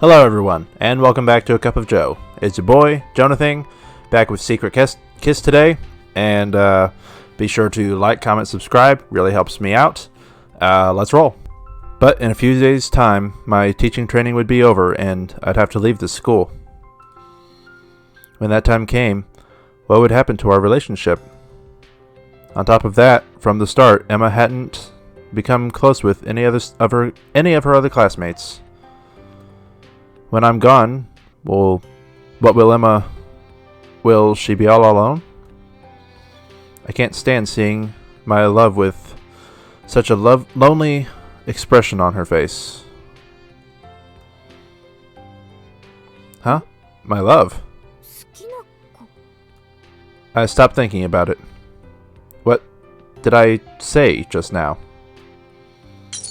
Hello everyone, and welcome back to A Cup of Joe. It's your boy, JonahThing, back with Secret Kiss today, and be sure to like, comment, subscribe, really helps me out. Let's roll. But in a few days' time, my teaching training would be over, and I'd have to leave the school. When that time came, what would happen to our relationship? On top of that, from the start, Emma hadn't become close with any of her other classmates. When I'm gone, what will Emma... Will she be all alone? I can't stand seeing my love with such a lonely expression on her face. Huh? My love? I stopped thinking about it. What did I say just now?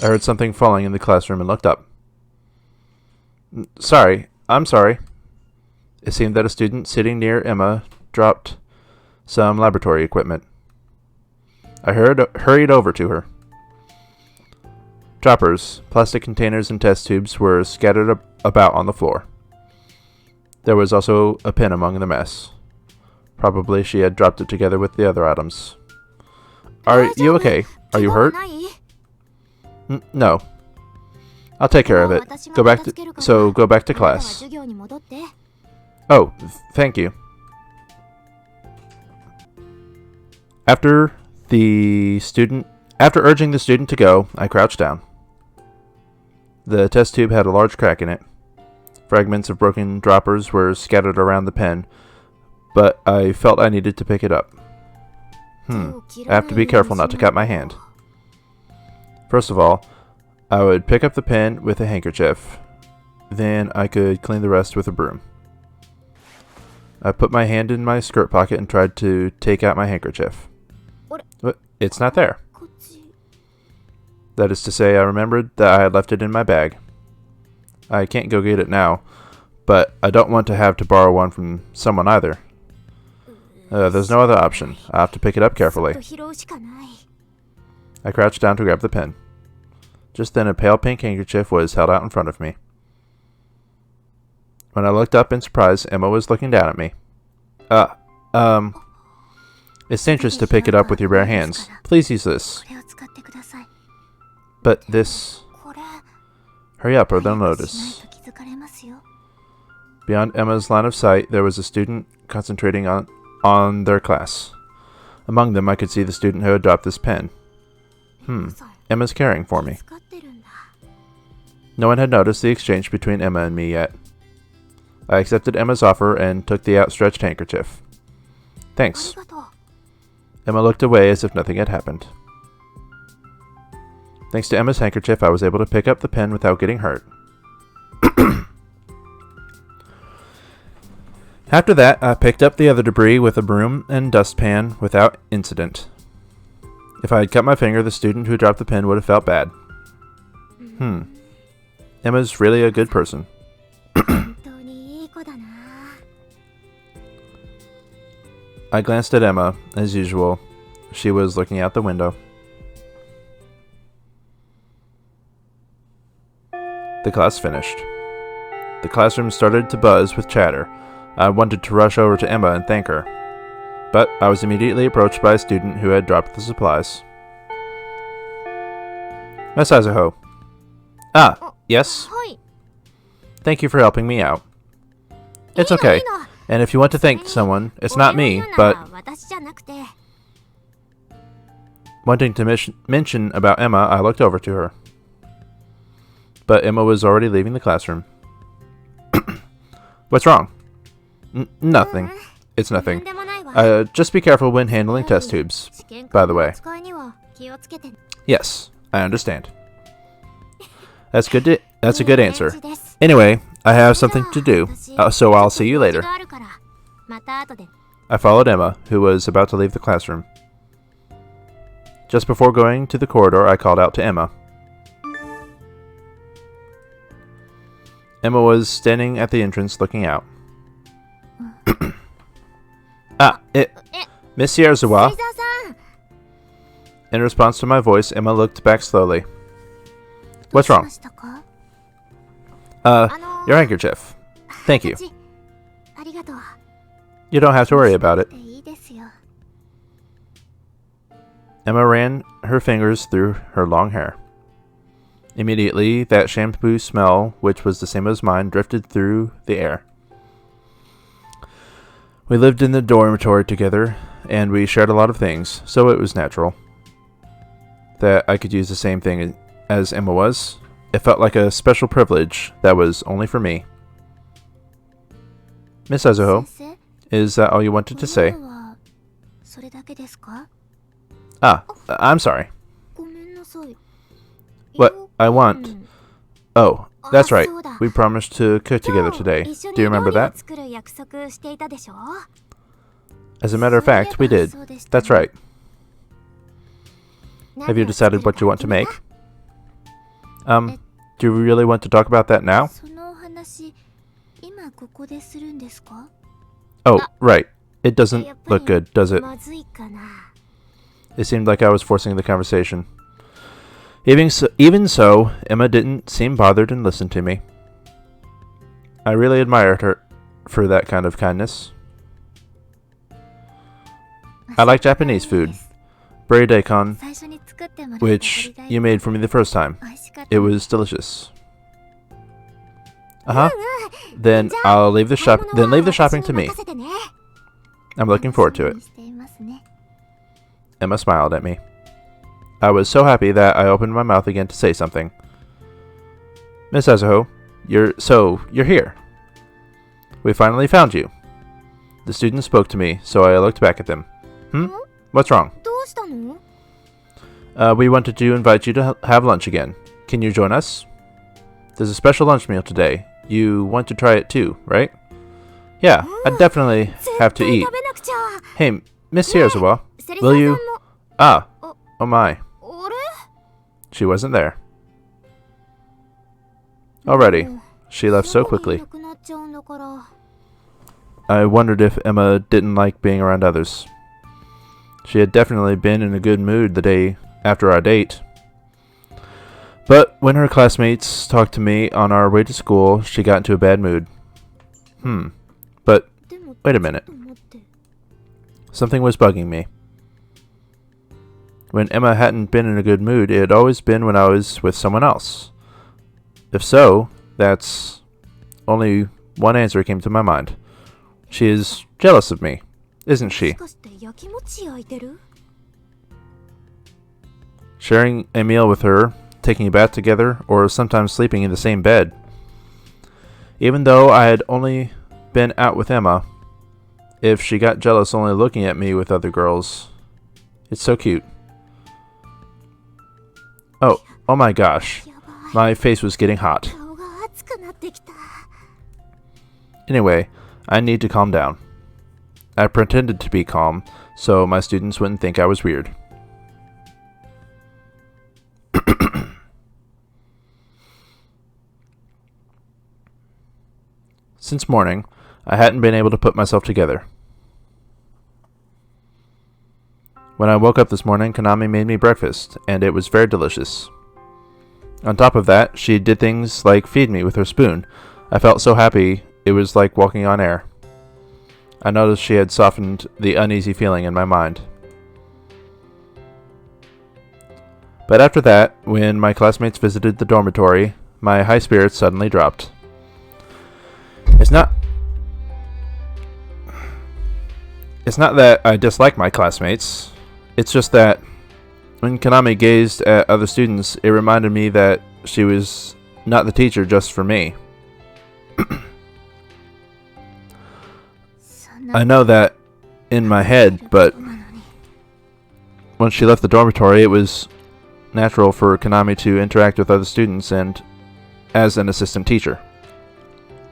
I heard something falling in the classroom and looked up. I'm sorry. It seemed that a student sitting near Emma dropped some laboratory equipment. I hurried over to her. Droppers, plastic containers, and test tubes were scattered about on the floor. There was also a pen among the mess. Probably she had dropped it together with the other items. Are you okay? Are you hurt? No. I'll take care of it. Go back to class. Oh, thank you. After urging the student to go, I crouched down. The test tube had a large crack in it. Fragments of broken droppers were scattered around the pen, but I felt I needed to pick it up. I have to be careful not to cut my hand. First of all, I would pick up the pen with a handkerchief. Then I could clean the rest with a broom. I put my hand in my skirt pocket and tried to take out my handkerchief. But it's not there. That is to say, I remembered that I had left it in my bag. I can't go get it now, but I don't want to have to borrow one from someone either. There's no other option. I'll have to pick it up carefully. I crouched down to grab the pen. Just then a pale pink handkerchief was held out in front of me. When I looked up in surprise, Emma was looking down at me. It's dangerous to pick it up with your bare hands. Please use this. But this... Hurry up or they'll notice. Beyond Emma's line of sight, there was a student concentrating on their class. Among them, I could see the student who had dropped this pen. Emma's caring for me. No one had noticed the exchange between Emma and me yet. I accepted Emma's offer and took the outstretched handkerchief. Thanks. Emma looked away as if nothing had happened. Thanks to Emma's handkerchief, I was able to pick up the pen without getting hurt. After that, I picked up the other debris with a broom and dustpan without incident. If I had cut my finger, the student who dropped the pen would have felt bad. Emma's really a good person. I glanced at Emma. As usual, she was looking out the window. The class finished. The classroom started to buzz with chatter. I wanted to rush over to Emma and thank her, but I was immediately approached by a student who had dropped the supplies. Miss Izaho. Yes? Thank you for helping me out. It's okay. And if you want to thank someone, it's not me, but... Wanting to mention about Emma, I looked over to her. But Emma was already leaving the classroom. What's wrong? Nothing. It's nothing. Just be careful when handling test tubes, by the way. Yes, I understand. That's a good answer. Anyway, I have something to do, so I'll see you later. I followed Emma, who was about to leave the classroom. Just before going to the corridor, I called out to Emma. Emma was standing at the entrance looking out. Miss Yerzawa. In response to my voice, Emma looked back slowly. What's wrong? Your handkerchief. Thank you. You don't have to worry about it. Emma ran her fingers through her long hair. Immediately, that shampoo smell, which was the same as mine, drifted through the air. We lived in the dormitory together, and we shared a lot of things, so it was natural that I could use the same thing as Emma was. It felt like a special privilege that was only for me. Miss Azuho, is that all you wanted to say? Ah, I'm sorry. What I want... Oh, that's right. We promised to cook together today. Do you remember that? As a matter of fact, we did. That's right. Have you decided what you want to make? Do you really want to talk about that now? Oh, right. It doesn't look good, does it? It seemed like I was forcing the conversation. Even so, Emma didn't seem bothered and listened to me. I really admired her for that kind of kindness. I like Japanese food. Buri daikon, which you made for me the first time. It was delicious. Then I'll leave the shopping to me. I'm looking forward to it. Emma smiled at me. I was so happy that I opened my mouth again to say something. Miss Azuho, you're here. We finally found you. The student spoke to me, so I looked back at them. What's wrong? We wanted to invite you to have lunch again. Can you join us? There's a special lunch meal today. You want to try it too, right? Yeah, I definitely have to eat. Hey, Miss Hirazawa, will you... Ah, oh my. She wasn't there. Already, she left so quickly. I wondered if Emma didn't like being around others. She had definitely been in a good mood the day after our date. But when her classmates talked to me on our way to school, she got into a bad mood. But wait a minute. Something was bugging me. When Emma hadn't been in a good mood, it had always been when I was with someone else. If so, that's only one answer came to my mind. She is jealous of me, isn't she? Sharing a meal with her, taking a bath together, or sometimes sleeping in the same bed. Even though I had only been out with Emma, if she got jealous only looking at me with other girls, it's so cute. Oh my gosh. My face was getting hot. Anyway, I need to calm down. I pretended to be calm, so my students wouldn't think I was weird. Since morning, I hadn't been able to put myself together. When I woke up this morning, Konami made me breakfast, and it was very delicious. On top of that, she did things like feed me with her spoon. I felt so happy, it was like walking on air. I noticed she had softened the uneasy feeling in my mind. But after that, when my classmates visited the dormitory, my high spirits suddenly dropped. It's not that I dislike my classmates. It's just that when Konami gazed at other students, it reminded me that she was not the teacher just for me. I know that in my head, but when she left the dormitory, it was natural for Konami to interact with other students and as an assistant teacher.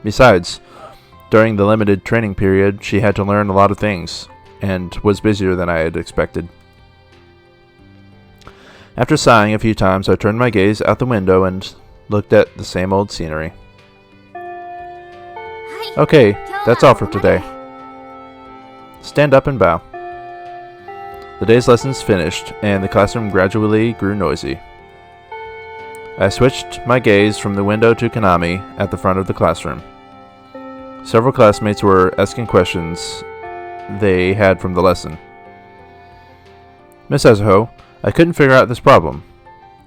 Besides, during the limited training period, she had to learn a lot of things and was busier than I had expected. After sighing a few times, I turned my gaze out the window and looked at the same old scenery. Okay, that's all for today. Stand up and bow. The day's lessons finished, and the classroom gradually grew noisy. I switched my gaze from the window to Konami at the front of the classroom. Several classmates were asking questions they had from the lesson. Miss Azuho, I couldn't figure out this problem.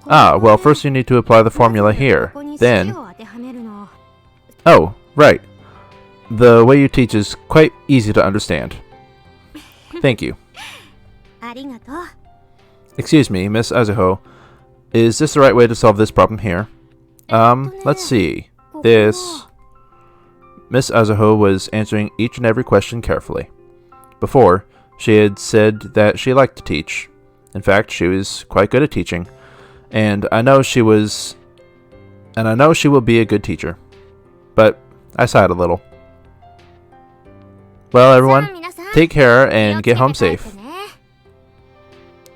Ah, well, first you need to apply the formula here. Then... Oh, right. The way you teach is quite easy to understand. Thank you. Excuse me, Miss Azuho. Is this the right way to solve this problem here? Let's see. This... Miss Azuho was answering each and every question carefully. Before, she had said that she liked to teach. In fact, she was quite good at teaching. And I know she will be a good teacher. But I sighed a little. Well, everyone, take care and get home safe.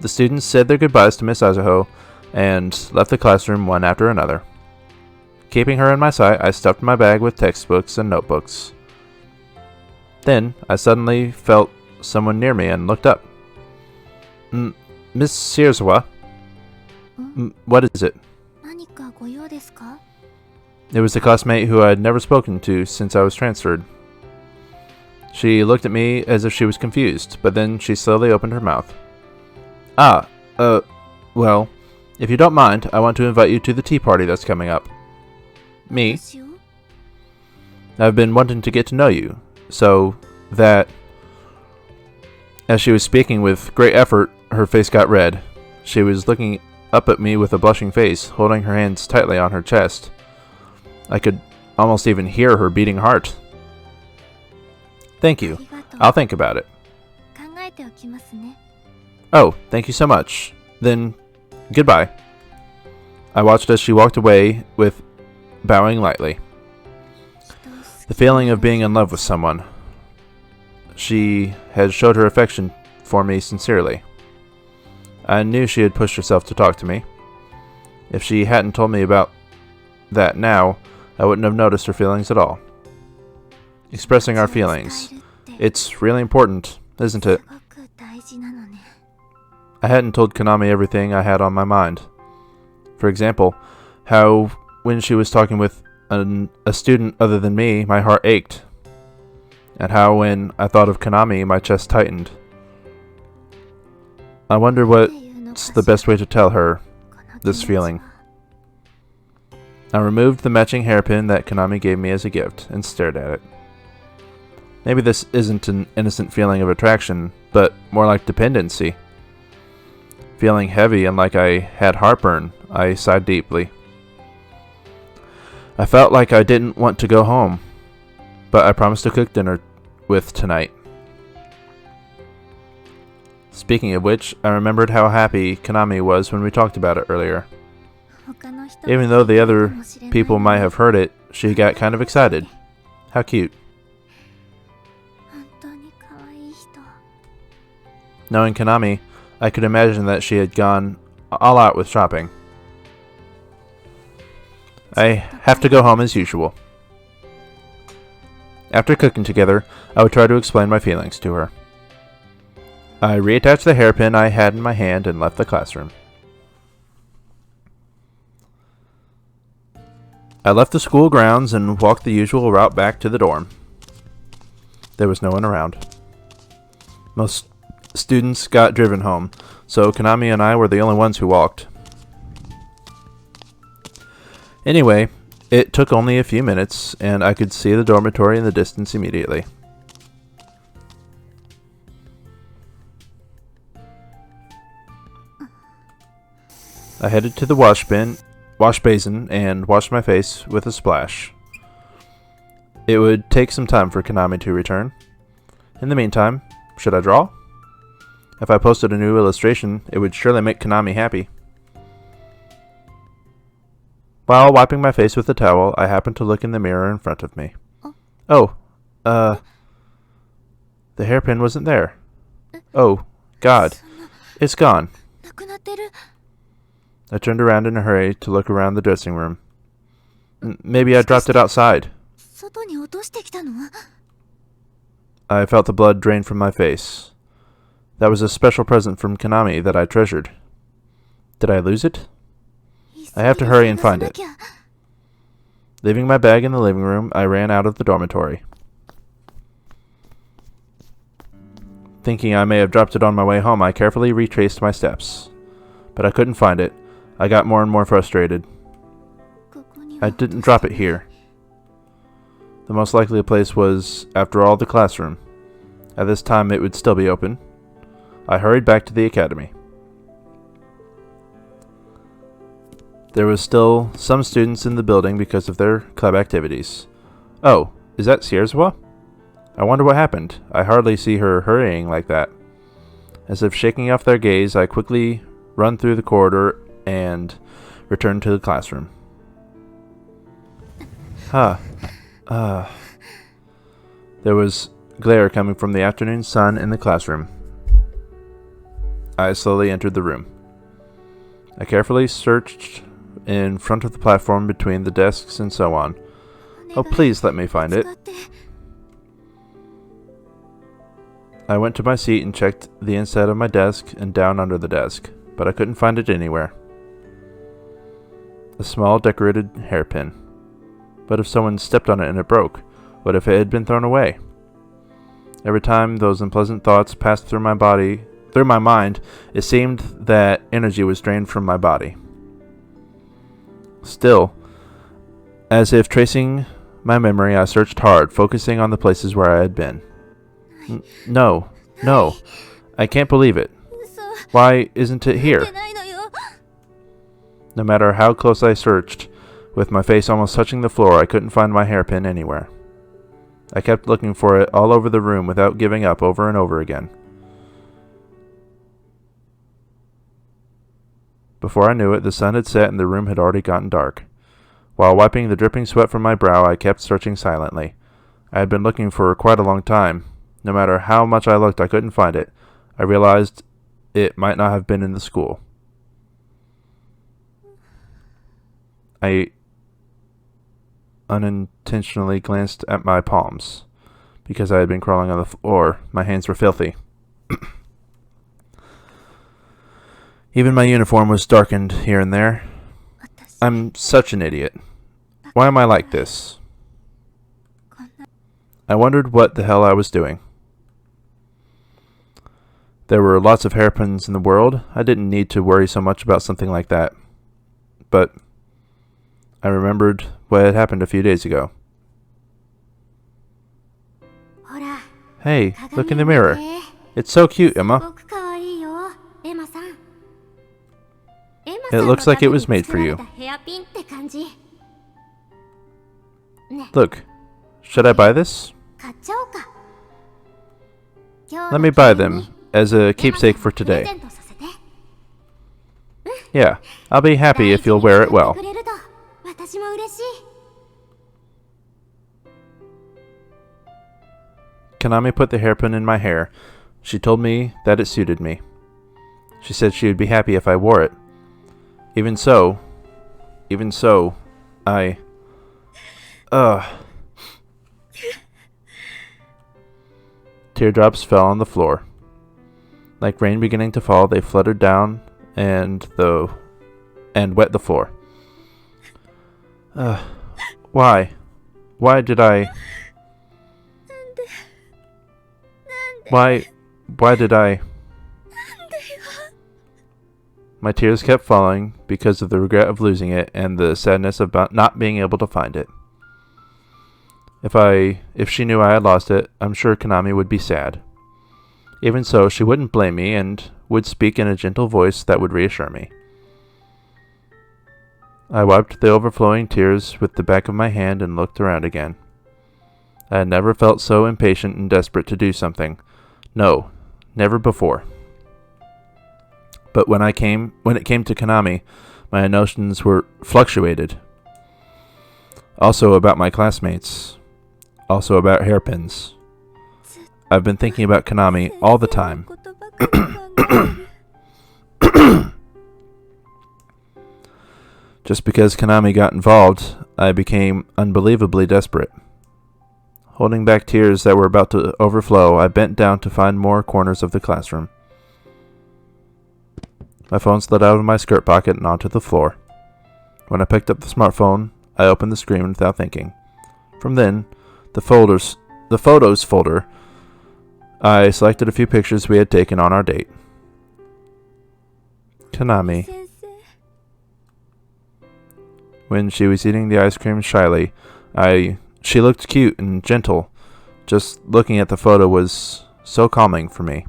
The students said their goodbyes to Miss Azuho and left the classroom one after another. Keeping her in my sight, I stuffed my bag with textbooks and notebooks. Then, I suddenly felt someone near me and looked up. Miss Searzawa? What is it? It was the classmate who I had never spoken to since I was transferred. She looked at me as if she was confused, but then she slowly opened her mouth. Well, if you don't mind, I want to invite you to the tea party that's coming up. Me? I've been wanting to get to know you, so that... As she was speaking with great effort, her face got red. She was looking up at me with a blushing face, holding her hands tightly on her chest. I could almost even hear her beating heart. Thank you. I'll think about it. Oh, thank you so much. Then, goodbye. I watched as she walked away with bowing lightly. The feeling of being in love with someone. She had showed her affection for me sincerely. I knew she had pushed herself to talk to me. If she hadn't told me about that now, I wouldn't have noticed her feelings at all. Expressing our feelings. It's really important, isn't it? I hadn't told Konami everything I had on my mind. For example, how when she was talking with a student other than me, my heart ached. And how when I thought of Konami, my chest tightened. I wonder what's the best way to tell her this feeling. I removed the matching hairpin that Konami gave me as a gift and stared at it. Maybe this isn't an innocent feeling of attraction, but more like dependency. Feeling heavy and like I had heartburn, I sighed deeply. I felt like I didn't want to go home, but I promised to cook dinner with tonight. Speaking of which, I remembered how happy Konami was when we talked about it earlier. Even though the other people might have heard it, she got kind of excited. How cute. Knowing Konami, I could imagine that she had gone all out with shopping. I have to go home as usual. After cooking together, I would try to explain my feelings to her. I reattached the hairpin I had in my hand and left the classroom. I left the school grounds and walked the usual route back to the dorm. There was no one around. Most students got driven home, so Konami and I were the only ones who walked. Anyway, it took only a few minutes, and I could see the dormitory in the distance immediately. I headed to the wash basin and washed my face with a splash. It would take some time for Konami to return. In the meantime, should I draw? If I posted a new illustration, it would surely make Konami happy. While wiping my face with a towel, I happened to look in the mirror in front of me. Oh, the hairpin wasn't there. Oh, God. It's gone. I turned around in a hurry to look around the dressing room. Maybe I dropped it outside. I felt the blood drain from my face. That was a special present from Konami that I treasured. Did I lose it? I have to hurry and find it. Leaving my bag in the living room, I ran out of the dormitory. Thinking I may have dropped it on my way home, I carefully retraced my steps. But I couldn't find it. I got more and more frustrated. I didn't drop it here. The most likely place was, after all, the classroom. At this time, it would still be open. I hurried back to the academy. There was still some students in the building because of their club activities. Oh, is that Sierzwa? I wonder what happened. I hardly see her hurrying like that. As if shaking off their gaze, I quickly run through the corridor and return to the classroom. There was glare coming from the afternoon sun in the classroom. I slowly entered the room. I carefully searched in front of the platform between the desks and so on. Oh, please let me find it. I went to my seat and checked the inside of my desk and down under the desk, but I couldn't find it anywhere. A small decorated hairpin. But if someone stepped on it and it broke? What if it had been thrown away? Every time those unpleasant thoughts passed through my mind, it seemed that energy was drained from my body. Still, as if tracing my memory, I searched hard, focusing on the places where I had been. No, I can't believe it. Why isn't it here? No matter how close I searched, with my face almost touching the floor, I couldn't find my hairpin anywhere. I kept looking for it all over the room without giving up over and over again. Before I knew it, the sun had set and the room had already gotten dark. While wiping the dripping sweat from my brow, I kept searching silently. I had been looking for quite a long time. No matter how much I looked, I couldn't find it. I realized it might not have been in the school. I unintentionally glanced at my palms. Because I had been crawling on the floor, my hands were filthy. Even my uniform was darkened here and there. I'm such an idiot. Why am I like this? I wondered what the hell I was doing. There were lots of hairpins in the world. I didn't need to worry so much about something like that. But I remembered what had happened a few days ago. Hey, look in the mirror. It's so cute, Emma. It looks like it was made for you. Look, should I buy this? Let me buy them as a keepsake for today. Yeah, I'll be happy if you'll wear it well. Kanami put the hairpin in my hair. She told me that it suited me. She said she would be happy if I wore it. Even so, I... Teardrops fell on the floor. Like rain beginning to fall, they fluttered down and wet the floor. Why? Why did I... Why did I... My tears kept falling because of the regret of losing it and the sadness about not being able to find it. If she knew I had lost it, I'm sure Kanami would be sad. Even so, she wouldn't blame me and would speak in a gentle voice that would reassure me. I wiped the overflowing tears with the back of my hand and looked around again. I had never felt so impatient and desperate to do something. No, never before. But when it came to Kanami, my emotions were fluctuated. Also about my classmates. Also about hairpins. I've been thinking about Kanami all the time. Just because Kanami got involved, I became unbelievably desperate. Holding back tears that were about to overflow, I bent down to find more corners of the classroom. My phone slid out of my skirt pocket and onto the floor. When I picked up the smartphone, I opened the screen without thinking. From then, the photos folder, I selected a few pictures we had taken on our date. Kanami. When she was eating the ice cream shyly, she looked cute and gentle. Just looking at the photo was so calming for me.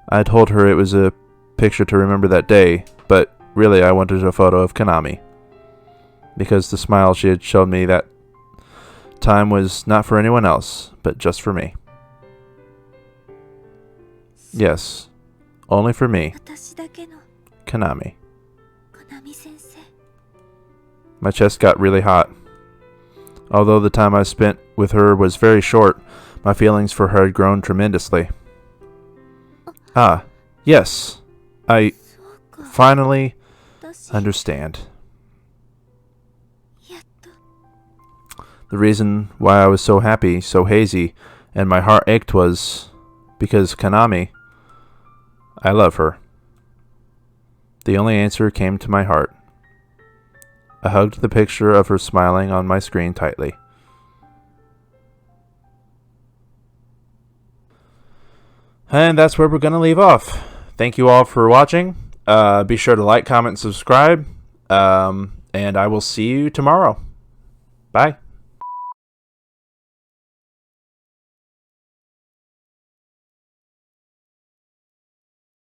I told her it was a picture to remember that day, but really I wanted a photo of Kanami. Because the smile she had shown me that time was not for anyone else, but just for me. Yes, only for me. Kanami. My chest got really hot. Although the time I spent with her was very short, my feelings for her had grown tremendously. Ah, yes. I finally understand. The reason why I was so happy, so hazy, and my heart ached was because Kanami, I love her. The only answer came to my heart. I hugged the picture of her smiling on my screen tightly. And that's where we're going to leave off. Thank you all for watching. Be sure to like, comment, and subscribe. And I will see you tomorrow. Bye.